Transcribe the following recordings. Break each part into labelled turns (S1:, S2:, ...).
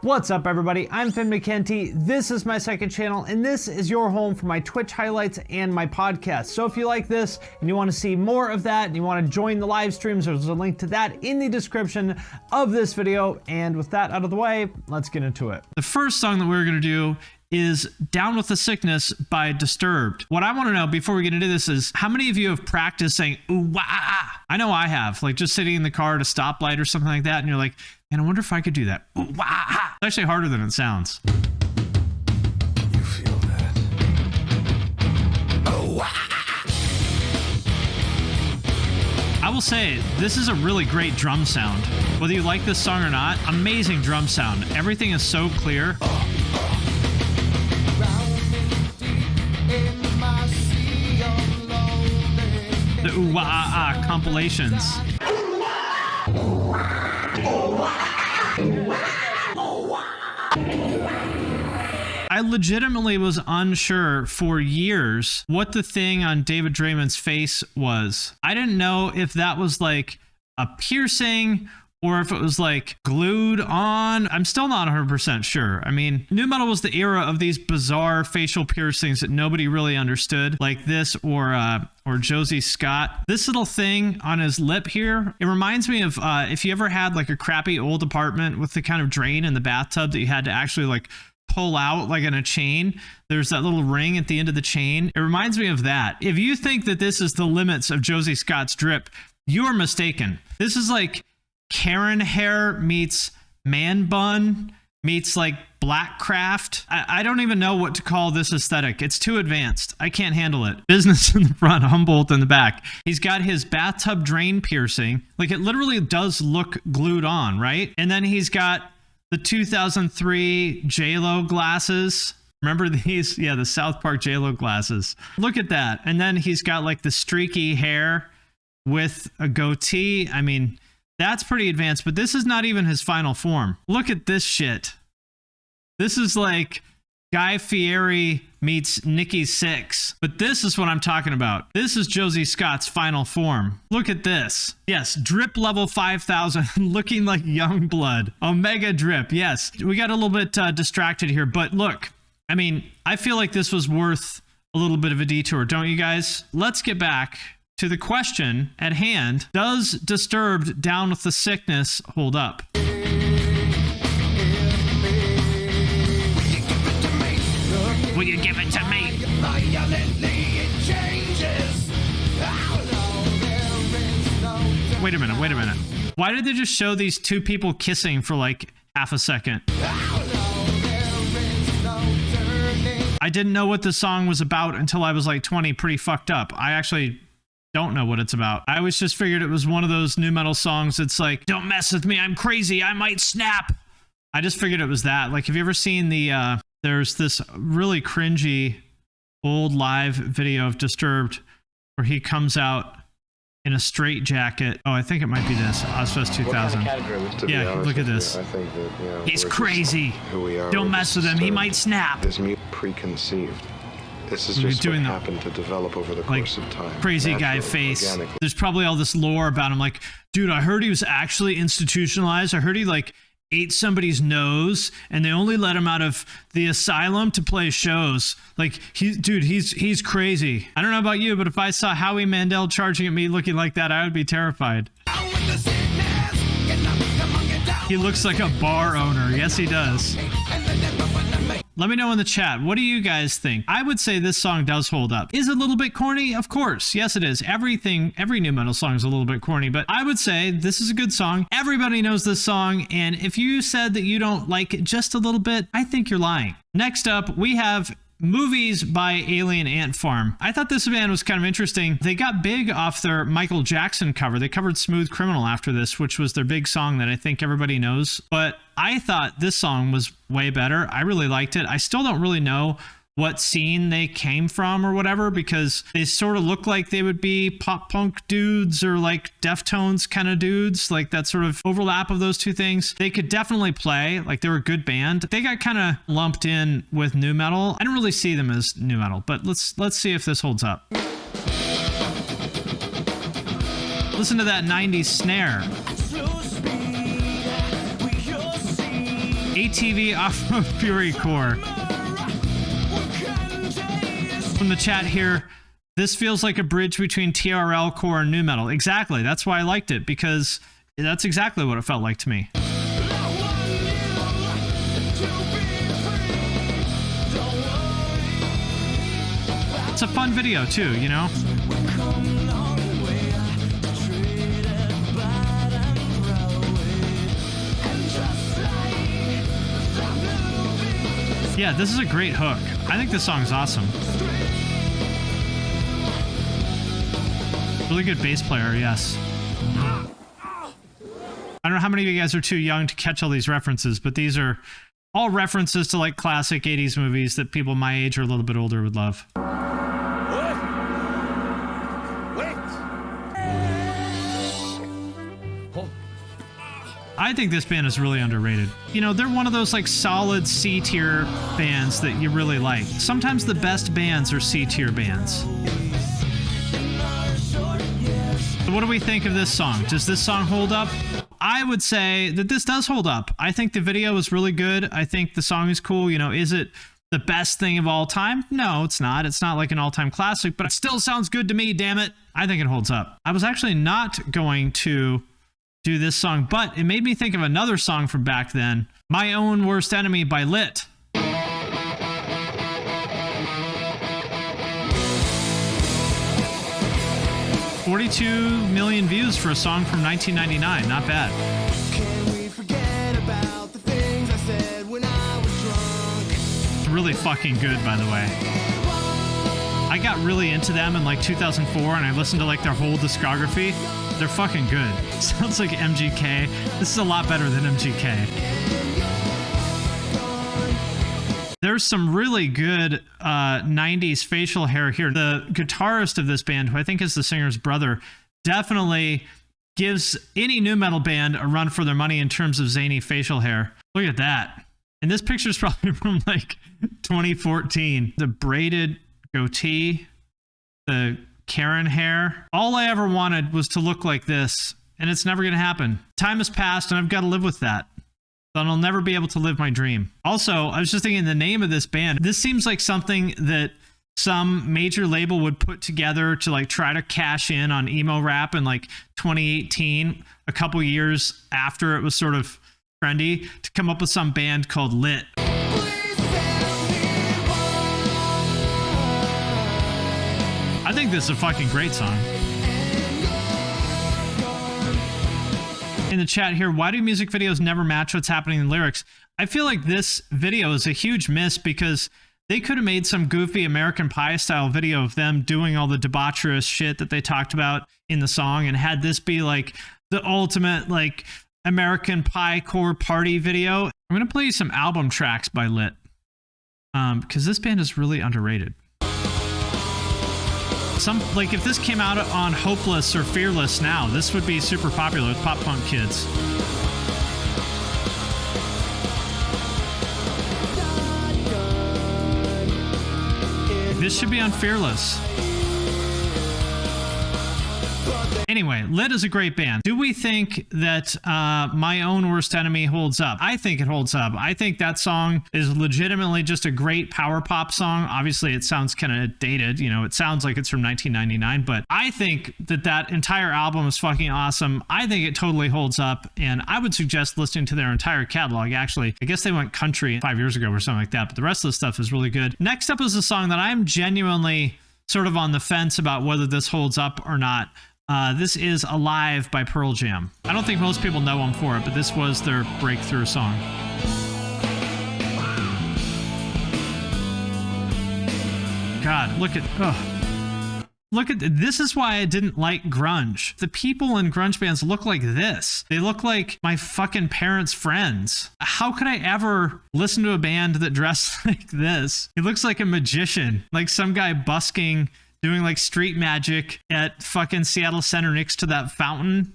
S1: What's up, everybody? I'm Mckenty. This is my second channel, and this is your home for my Twitch highlights and my podcast. So if you like this and you want to see more of that and you want to join the live streams, there's a link to that in the description of this video. And with that out of the way, let's get into it. The first song that we're going to do is Down with the Sickness by Disturbed. What I want to know before we get into this is how many of you have practiced saying ooh wah ah? I know I have, like just sitting in the car at a stoplight or something like that, and you're like, man, I wonder if I could do that. Ooh wah ah. It's actually harder than it sounds.
S2: You feel that? Oh wah.
S1: I will say, this is a really great drum sound. Whether you like this song or not, amazing drum sound. Everything is so clear. The ooh wah ah ah compilations. I legitimately was unsure for years what the thing on David Draymond's face was. I didn't know if that was like a piercing or if it was like glued on. I'm still not 100% sure. I mean, nu metal was the era of these bizarre facial piercings that nobody really understood, like this or Josie Scott. This little thing on his lip here, it reminds me of if you ever had like a crappy old apartment with the kind of drain in the bathtub that you had to actually like pull out like in a chain. There's that little ring at the end of the chain. It reminds me of that. If you think that this is the limits of Josie Scott's drip, you are mistaken. This is like Karen hair meets man bun meets like black craft. I don't even know what to call this aesthetic. It's too advanced. I can't handle it. Business in the front, Humboldt in the back. He's got his bathtub drain piercing. Like it literally does look glued on, right? And then he's got the 2003 J-Lo glasses. Remember these? Yeah, the South Park J-Lo glasses. Look at that. And then he's got like the streaky hair with a goatee. I mean, that's pretty advanced, but this is not even his final form. Look at this shit. This is like Guy Fieri meets Nikki Sixx. But this is what I'm talking about. This is Josie Scott's final form. Look at this. Yes, drip level 5,000, looking like young blood. Omega drip, yes. We got a little bit distracted here, but look, I mean, I feel like this was worth a little bit of a detour, don't you guys? Let's get back to the question at hand. Does Disturbed Down with the Sickness hold up? Will you give it to me? Wait a minute. Why did they just show these two people kissing for like half a second? I didn't know what the song was about until I was like 20, pretty fucked up. I actually don't know what it's about. I always just figured it was one of those nu metal songs that's like, don't mess with me, I'm crazy, I might snap. I just figured it was that. Like, have you ever seen the, there's this really cringy old live video of Disturbed where he comes out in a straight jacket. Oh, I think it might be this. Ozfest 2000. Yeah, look at this.
S2: I think that,
S1: he's crazy. Don't mess with him, he might snap.
S2: This preconceived. This is just what happened to develop over the course of time.
S1: Crazy guy face. There's probably all this lore about him. Like, dude, I heard he was actually institutionalized. I heard he like ate somebody's nose and they only let him out of the asylum to play shows. Like, he's crazy. I don't know about you, but if I saw Howie Mandel charging at me looking like that, I would be terrified. He looks like a bar owner. Yes, he does. Let me know in the chat. What do you guys think? I would say this song does hold up. Is it a little bit corny? Of course. Yes, it is. Every nu metal song is a little bit corny, but I would say this is a good song. Everybody knows this song, and if you said that you don't like it just a little bit, I think you're lying. Next up, we have Movies by Alien Ant Farm. I thought this band was kind of interesting. They got big off their Michael Jackson cover. They covered Smooth Criminal after this, which was their big song that I think everybody knows. But I thought this song was way better. I really liked it. I still don't really know what scene they came from or whatever, because they sort of look like they would be pop punk dudes or like Deftones kind of dudes, like that sort of overlap of those two things. They could definitely play, like they were a good band. They got kind of lumped in with nu metal. I don't really see them as nu metal, but let's see if this holds up. Listen to that 90s snare. ATV Off-Road Fury Core. From the chat here, this feels like a bridge between TRL core and nu metal. Exactly. That's why I liked it, because that's exactly what it felt like to me. It's a fun video too, you know? Yeah, this is a great hook. I think this song's awesome. Really good bass player, yes. I don't know how many of you guys are too young to catch all these references, but these are all references to like classic 80s movies that people my age or a little bit older would love. I think this band is really underrated. You know, they're one of those like solid C-tier bands that you really like. Sometimes the best bands are C-tier bands. So what do we think of this song? Does this song hold up? I would say that this does hold up. I think the video is really good. I think the song is cool. You know, is it the best thing of all time? No, it's not. It's not like an all-time classic, but it still sounds good to me, damn it. I think it holds up. I was actually not going to do this song, but it made me think of another song from back then, My Own Worst Enemy by Lit. $42 million views for a song from 1999. Not bad.
S3: Can we forget about the things I said when I was drunk?
S1: It's really fucking good, by the way. I got really into them in like 2004, and I listened to like their whole discography. They're fucking good. Sounds like MGK. This is a lot better than MGK. There's some really good 90s facial hair here. The guitarist of this band, who I think is the singer's brother, definitely gives any nu metal band a run for their money in terms of zany facial hair. Look at that. And this picture is probably from like 2014. The braided goatee, the Karen hair. All I ever wanted was to look like this, and it's never going to happen. Time has passed, and I've got to live with that. Then I'll never be able to live my dream. Also, I was just thinking the name of this band. This seems like something that some major label would put together to like try to cash in on emo rap in like 2018, a couple years after it was sort of trendy, to come up with some band called Lit. I think this is a fucking great song. In the chat here, why do music videos never match what's happening in the lyrics? I feel like this video is a huge miss because they could have made some goofy American Pie style video of them doing all the debaucherous shit that they talked about in the song, and had this be like the ultimate like American Pie core party video. I'm going to play you some album tracks by Lit because this band is really underrated. Like if this came out on Hopeless or Fearless now, this would be super popular with pop punk kids. This should be on Fearless. Anyway, Lit is a great band. Do we think that My Own Worst Enemy holds up? I think it holds up. I think that song is legitimately just a great power pop song. Obviously, it sounds kind of dated. You know, it sounds like it's from 1999, but I think that that entire album is fucking awesome. I think it totally holds up, and I would suggest listening to their entire catalog. Actually, I guess they went country 5 years ago or something like that, but the rest of the stuff is really good. Next up is a song that I'm genuinely sort of on the fence about whether this holds up or not. This is Alive by Pearl Jam. I don't think most people know them for it, but this was their breakthrough song. God, look at this is why I didn't like grunge. The people in grunge bands look like this. They look like my fucking parents' friends. How could I ever listen to a band that dressed like this? He looks like a magician, like some guy busking, doing like street magic at fucking Seattle Center next to that fountain.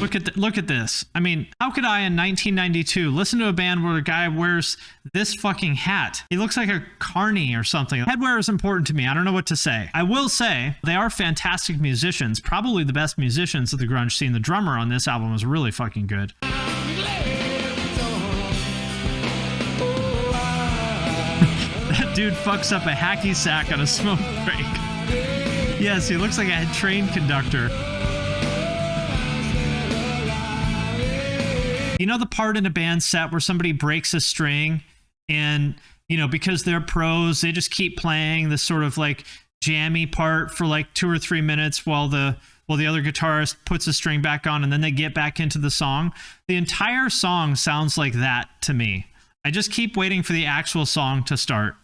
S1: Look at this. I mean, how could I in 1992 listen to a band where a guy wears this fucking hat? He looks like a carny or something. Headwear is important to me. I don't know what to say. I will say they are fantastic musicians, probably the best musicians of the grunge scene. The drummer on this album was really fucking good. That dude fucks up a hacky sack on a smoke break. Yes, he looks like a train conductor. You know the part in a band set where somebody breaks a string and, you know, because they're pros, they just keep playing this sort of like jammy part for like 2 or 3 minutes while the other guitarist puts a string back on and then they get back into the song. The entire song sounds like that to me. I just keep waiting for the actual song to start.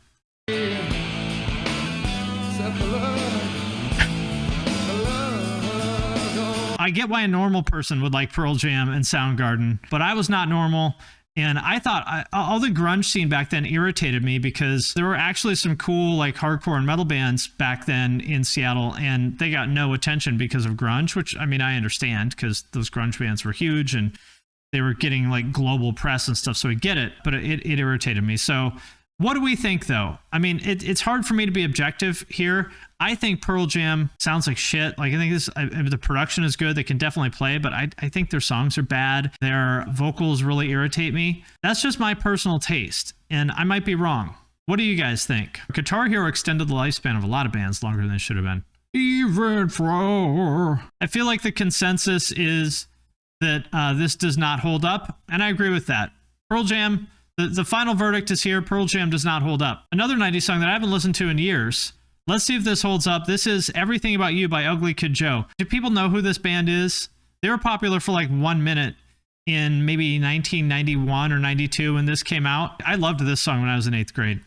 S1: I get why a normal person would like Pearl Jam and Soundgarden, but I was not normal. And I thought all the grunge scene back then irritated me because there were actually some cool like hardcore and metal bands back then in Seattle, and they got no attention because of grunge, which I mean, I understand because those grunge bands were huge and they were getting like global press and stuff. So I get it, but it irritated me. So what do we think though? I mean, it's hard for me to be objective here. I think Pearl Jam sounds like shit. Like I think the production is good. They can definitely play, but I think their songs are bad. Their vocals really irritate me. That's just my personal taste, and I might be wrong. What do you guys think? Guitar Hero extended the lifespan of a lot of bands longer than it should have been. Even for... I feel like the consensus is that this does not hold up, and I agree with that. Pearl Jam, the final verdict is here. Pearl Jam does not hold up. Another 90s song that I haven't listened to in years. Let's see if this holds up. This is Everything About You by Ugly Kid Joe. Do people know who this band is? They were popular for like 1 minute in maybe 1991 or 92 when this came out. I loved this song when I was in 8th grade.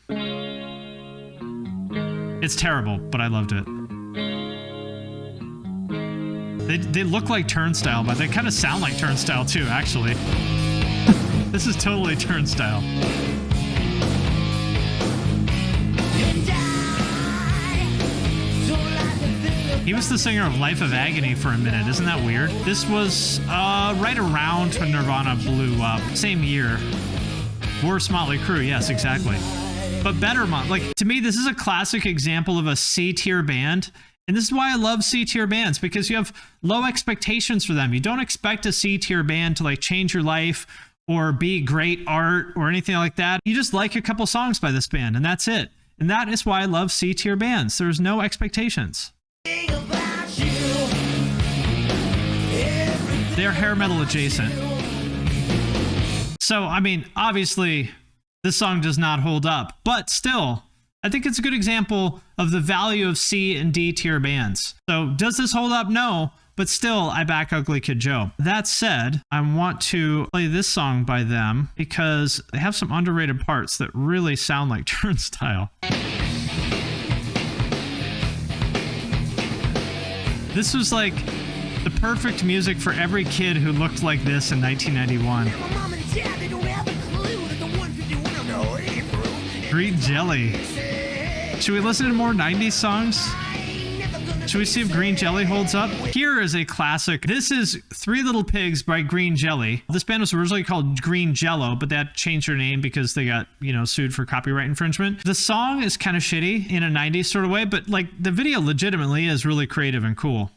S1: It's terrible, but I loved it. They look like Turnstile, but they kind of sound like Turnstile too, actually. This is totally Turnstile. He was the singer of Life of Agony for a minute. Isn't that weird? This was right around when Nirvana blew up. Same year. Worse Motley Crue. Yes, exactly. But better. Like, to me, this is a classic example of a C-tier band. And this is why I love C-tier bands, because you have low expectations for them. You don't expect a C-tier band to like change your life or be great art or anything like that. You just like a couple songs by this band, and that's it. And that is why I love C-tier bands. There's no expectations. They're hair metal adjacent. So, I mean, obviously, this song does not hold up. But still, I think it's a good example of the value of C and D tier bands. So, does this hold up? No. But still, I back Ugly Kid Joe. That said, I want to play this song by them because they have some underrated parts that really sound like Turnstile. This was like the perfect music for every kid who looked like this in 1991. Green Jelly. Should we listen to more 90s songs? Should we see if Green Jelly holds up? Here is a classic. This is Three Little Pigs by Green Jelly. This band was originally called Green Jello, but that changed their name because they got, sued for copyright infringement. The song is kind of shitty in a 90s sort of way, but like the video legitimately is really creative and cool.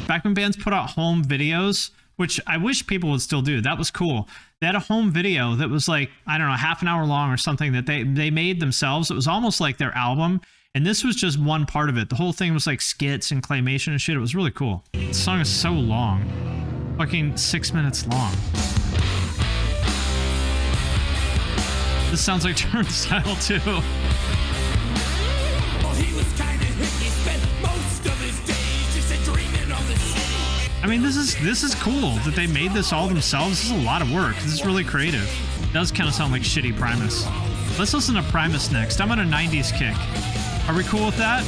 S1: Back when bands put out home videos, which I wish people would still do. That was cool. They had a home video that was like, I don't know, half an hour long or something that they made themselves. It was almost like their album. And this was just one part of it. The whole thing was like skits and claymation and shit. It was really cool. The song is so long. Fucking 6 minutes long. This sounds like Turnstile too. I mean, this is cool that they made this all themselves. This is a lot of work. This is really creative. It does kind of sound like shitty Primus. Let's listen to Primus next. I'm on a 90s kick. Are we cool with that?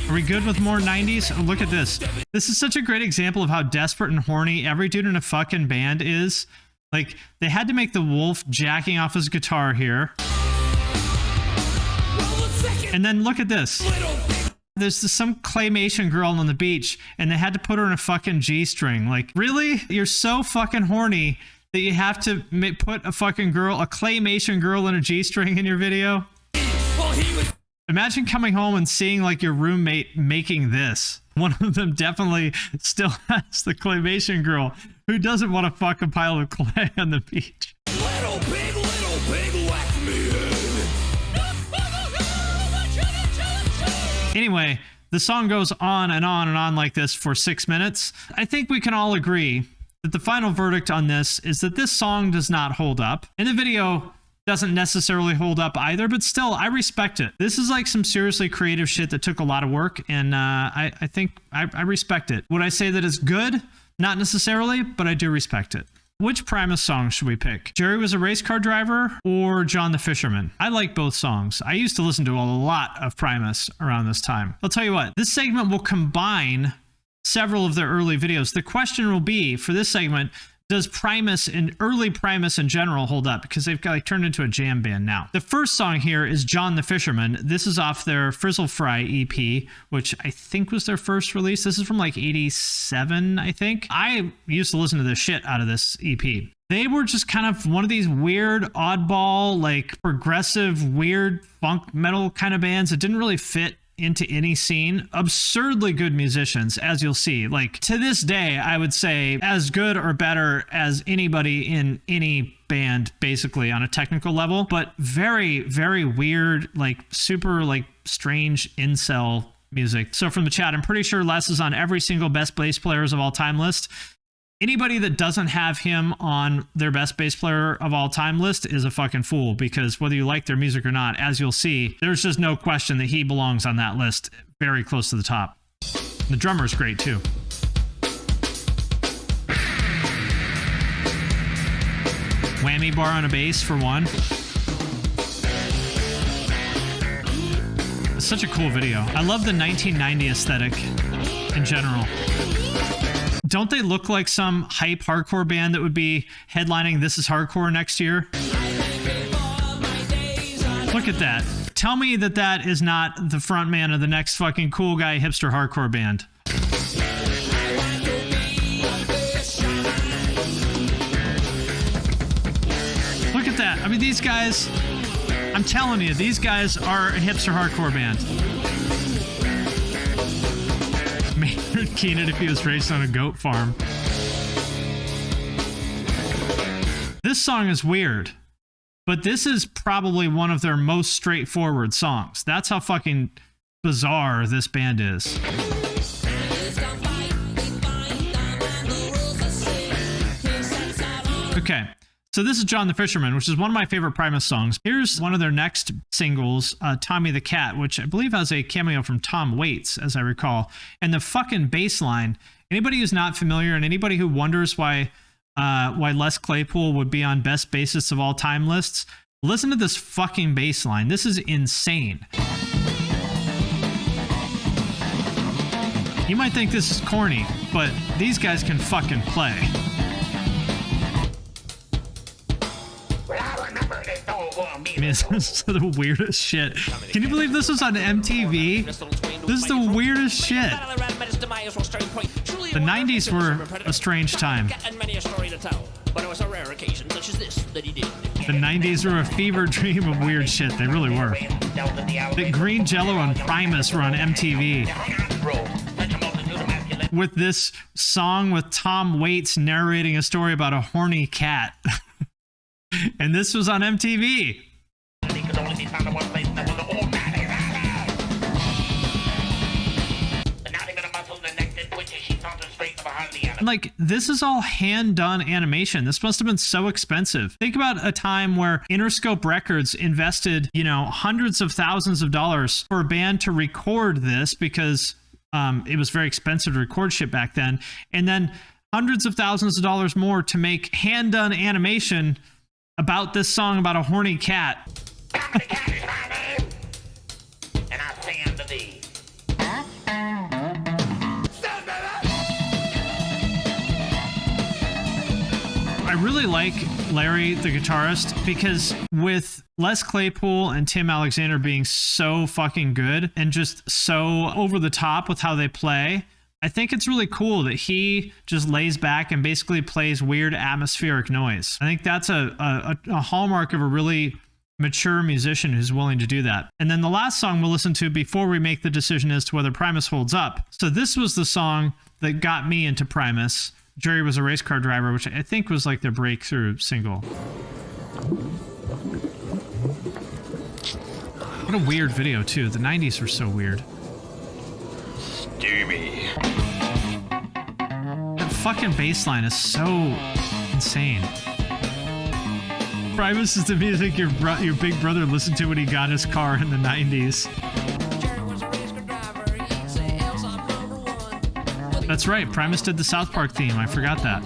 S1: Are we good with more 90s? Oh, look at this. This is such a great example of how desperate and horny every dude in a fucking band is. Like, they had to make the wolf jacking off his guitar here. And then look at this. There's some claymation girl on the beach, and they had to put her in a fucking G-string. Like, really? You're so fucking horny that you have to put a fucking girl, a claymation girl in a G-string in your video? Imagine coming home and seeing like your roommate making this. One of them definitely still has the claymation girl. Who doesn't want to fuck a pile of clay on the beach?
S3: Little pig, whack me in.
S1: Anyway, the song goes on and on and on like this for 6 minutes. I think we can all agree that the final verdict on this is that this song does not hold up. And the video doesn't necessarily hold up either, but still, I respect it. This is like some seriously creative shit that took a lot of work, and I think I respect it. Would I say that it's good? Not necessarily, but I do respect it. Which Primus song should we pick? Jerry Was a Race Car Driver or John the Fisherman? I like both songs. I used to listen to a lot of Primus around this time. I'll tell you what, this segment will combine several of their early videos. The question will be, for this segment, does Primus and early Primus in general hold up? Because they've got like turned into a jam band now. The first song here is John the Fisherman. This is off their Frizzle Fry EP, which I think was their first release. This is from like 87, I think. I used to listen to the shit out of this EP. They were just kind of one of these weird, oddball, like progressive, weird funk metal kind of bands that didn't really fit into any scene. Absurdly good musicians, as you'll see. Like, to this day, I would say as good or better as anybody in any band, basically, on a technical level, but very, very weird, like super like strange incel music. So from the chat, I'm pretty sure Les is on every single best bass players of all time list. Anybody that doesn't have him on their best bass player of all time list is a fucking fool, because whether you like their music or not, as you'll see, there's just no question that he belongs on that list, very close to the top. The drummer's great too. Whammy bar on a bass for one. It's such a cool video. I love the 1990 aesthetic in general. Don't they look like some hype hardcore band that would be headlining This Is Hardcore next year? Look at that. Tell me that that is not the frontman of the next fucking cool guy hipster hardcore band. Look at that. I mean, these guys, I'm telling you, these guys are a hipster hardcore band. Maynard Keenan if he was raised on a goat farm. This song is weird, but this is probably one of their most straightforward songs. That's how fucking bizarre this band is. Okay. So this is John the Fisherman, which is one of my favorite Primus songs. Here's one of their next singles, Tommy the Cat, which I believe has a cameo from Tom Waits, as I recall. And the fucking bass line, anybody who's not familiar and anybody who wonders why Les Claypool would be on best bassists of all time lists, listen to this fucking bass line. This is insane. You might think this is corny, but these guys can fucking play. I mean, this is the weirdest shit. Can you believe this was on MTV? This is the weirdest shit. The 90s were a strange time. The 90s were a fever dream of weird shit. They really were. The Green Jello and Primus were on MTV. With this song with Tom Waits narrating a story about a horny cat. And this was on MTV. Like, this is all hand-done animation. This must have been so expensive. Think about a time where Interscope Records invested, you know, hundreds of thousands of dollars for a band to record this, because it was very expensive to record shit back then. And then hundreds of thousands of dollars more to make hand-done animation about this song about a horny cat.
S4: The cat is my name, and I say unto thee. I
S1: really like Larry, the guitarist, because with Les Claypool and Tim Alexander being so fucking good and just so over the top with how they play, I think it's really cool that he just lays back and basically plays weird atmospheric noise. I think that's a hallmark of a really mature musician who's willing to do that. And then the last song we'll listen to before we make the decision as to whether Primus holds up. So this was the song that got me into Primus. Jerry Was a Race Car Driver, which I think was like their breakthrough single. What a weird video too. The 90s were so weird.
S4: Steamy.
S1: That fucking bass line is so insane. Primus is the music your big brother listened to when he got his car in the 90s. That's right, Primus did the South Park theme. I forgot that.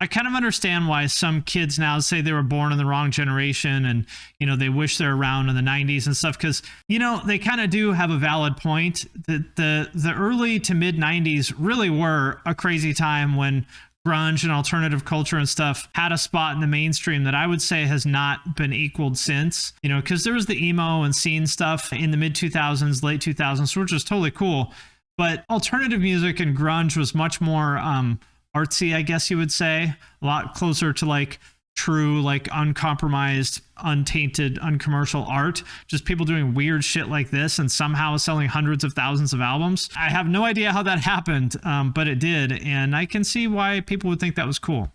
S1: I kind of understand why some kids now say they were born in the wrong generation and, you know, they wish they're around in the 90s and stuff because, you know, they kind of do have a valid point that the early to mid 90s really were a crazy time when grunge and alternative culture and stuff had a spot in the mainstream that I would say has not been equaled since, you know, because there was the emo and scene stuff in the mid 2000s, late 2000s, which was totally cool. But alternative music and grunge was much more artsy, I guess you would say, a lot closer to like true, like uncompromised, untainted, uncommercial art. Just people doing weird shit like this and somehow selling hundreds of thousands of albums. I have no idea how that happened, but it did. And I can see why people would think that was cool.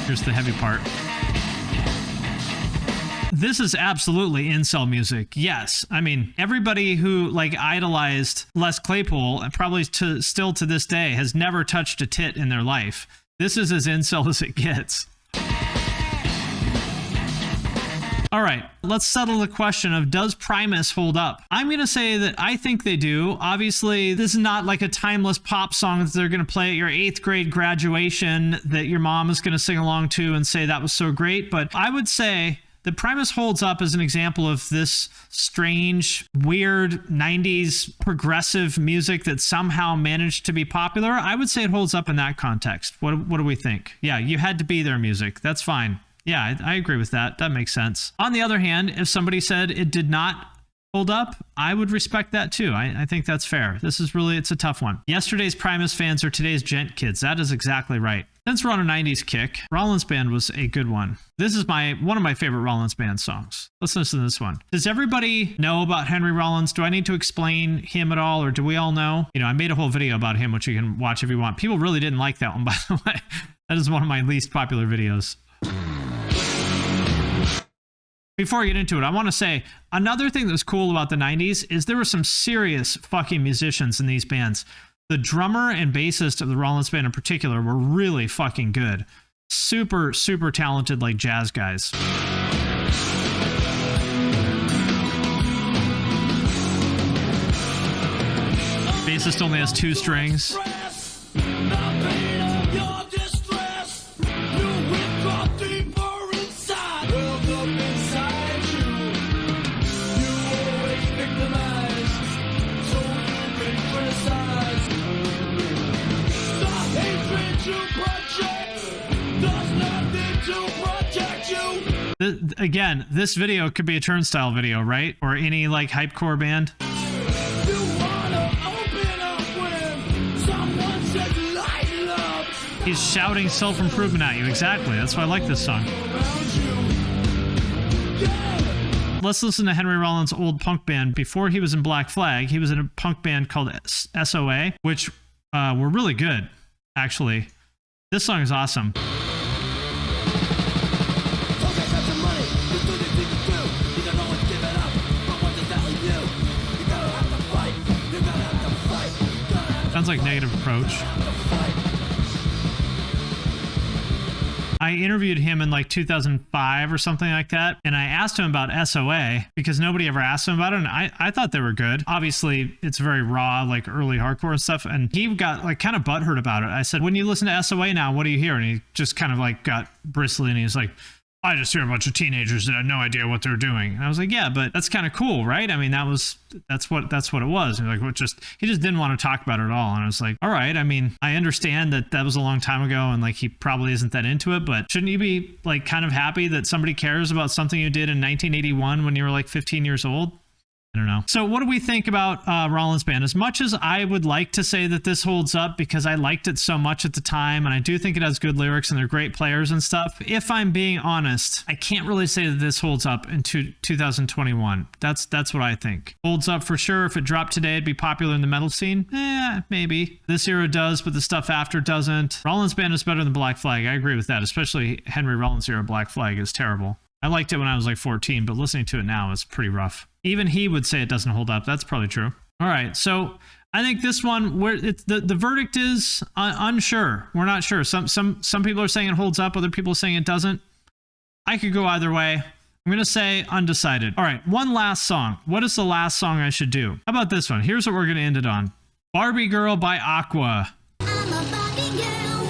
S1: Here's the heavy part. This is absolutely incel music. Yes. I mean, everybody who like idolized Les Claypool, and probably still to this day, has never touched a tit in their life. This is as incel as it gets. All right, let's settle the question of does Primus hold up? I'm going to say that I think they do. Obviously, this is not like a timeless pop song that they're going to play at your 8th grade graduation that your mom is going to sing along to and say that was so great. But I would say that Primus holds up as an example of this strange, weird 90s progressive music that somehow managed to be popular. I would say it holds up in that context. What do we think? Yeah, you had to be their music. That's fine. Yeah, I agree with that. That makes sense. On the other hand, if somebody said it did not hold up, I would respect that too. I think that's fair. This is really, it's a tough one. Yesterday's Primus fans are today's gent kids. That is exactly right. Since we're on a 90s kick, Rollins Band was a good one. This is one of my favorite Rollins Band songs. Let's listen to this one. Does everybody know about Henry Rollins? Do I need to explain him at all, or do we all know? You know, I made a whole video about him, which you can watch if you want. People really didn't like that one, by the way. That is one of my least popular videos. Before I get into it, I want to say another thing that was cool about the 90s is there were some serious fucking musicians in these bands. The drummer and bassist of the Rollins Band in particular were really fucking good. Super, super talented, like jazz guys. Bassist only has 2 strings. Again, this video could be a Turnstile video, right? Or any like hypecore band. He's shouting self-improvement at you. Exactly. That's why I like this song. Let's listen to Henry Rollins' old punk band. Before he was in Black Flag, he was in a punk band called SOA, which were really good, actually. This song is awesome. Sounds like Negative Approach. I interviewed him in like 2005 or something like that, and I asked him about SOA because nobody ever asked him about it, and I thought they were good. Obviously, it's very raw, like early hardcore and stuff, and he got like kind of butthurt about it. I said, when you listen to SOA now, what do you hear? And he just kind of like got bristly, and he was like, I just hear a bunch of teenagers that had no idea what they're doing. And I was like, yeah, but that's kind of cool, right? I mean, that's what it was. And like, he just didn't want to talk about it at all. And I was like, all right. I mean, I understand that was a long time ago, and like he probably isn't that into it, but shouldn't you be like kind of happy that somebody cares about something you did in 1981 when you were like 15 years old? I don't know. So what do we think about Rollins Band? As much as I would like to say that this holds up because I liked it so much at the time, and I do think it has good lyrics and they're great players and stuff, if I'm being honest, I can't really say that this holds up in 2021. That's what I think. Holds up for sure. If it dropped today, it'd be popular in the metal scene. Maybe. This era does, but the stuff after doesn't. Rollins Band is better than Black Flag. I agree with that, especially Henry Rollins' era Black Flag is terrible. I liked it when I was like 14, but listening to it now is pretty rough. Even he would say it doesn't hold up. That's probably true. All right, so I think this one, where it's the verdict is unsure. We're not sure. Some people are saying it holds up. Other people are saying it doesn't. I could go either way. I'm going to say undecided. All right, one last song. What is the last song I should do? How about this one? Here's what we're going to end it on. Barbie Girl by Aqua.
S5: I'm a Barbie girl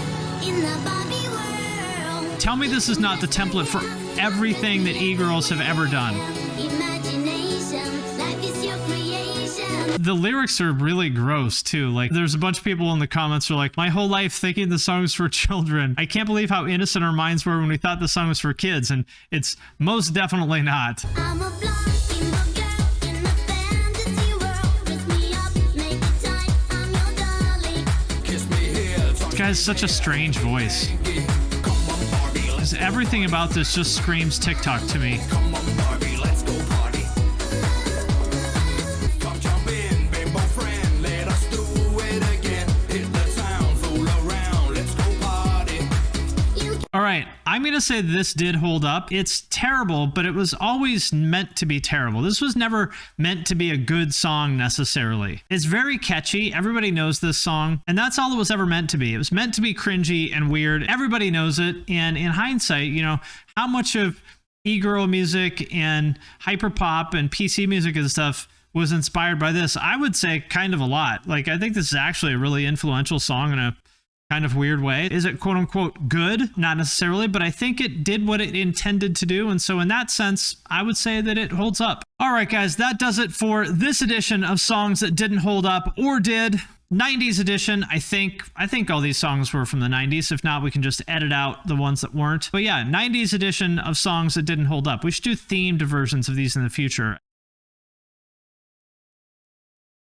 S5: in the Barbie world.
S1: Tell me this is not the template for everything that e-girls have ever done.
S5: Imagination, life is your creation.
S1: The lyrics are really gross too. Like, there's a bunch of people in the comments who are like, my whole life thinking the song's for children. I can't believe how innocent our minds were when we thought the song was for kids, and it's most definitely not.
S5: I'm a blonde girl in the fantasy world. Dress me up, make it tight, I'm your darling.
S3: Kiss me here.
S1: This guy has such a strange voice. Everything about this just screams TikTok to me.
S3: Come on, Barbie, let's go party. Come jump in, bimbo friend, let us do it again. Hit the town, fool around, let's go party.
S1: All right, I'm going to say this did hold up. It's terrible, but it was always meant to be terrible. This was never meant to be a good song necessarily. It's very catchy. Everybody knows this song, and that's all it was ever meant to be. It was meant to be cringy and weird. Everybody knows it, and in hindsight, you know, how much of e-girl music and hyperpop and PC music and stuff was inspired by this? I would say kind of a lot. Like, I think this is actually a really influential song in a kind of weird way. Is it quote unquote good? Not necessarily, but I think it did what it intended to do. And so in that sense, I would say that it holds up. All right, guys, that does it for this edition of songs that didn't hold up or did. 90s edition. I think all these songs were from the 90s. If not, we can just edit out the ones that weren't. But yeah, 90s edition of songs that didn't hold up. We should do themed versions of these in the future.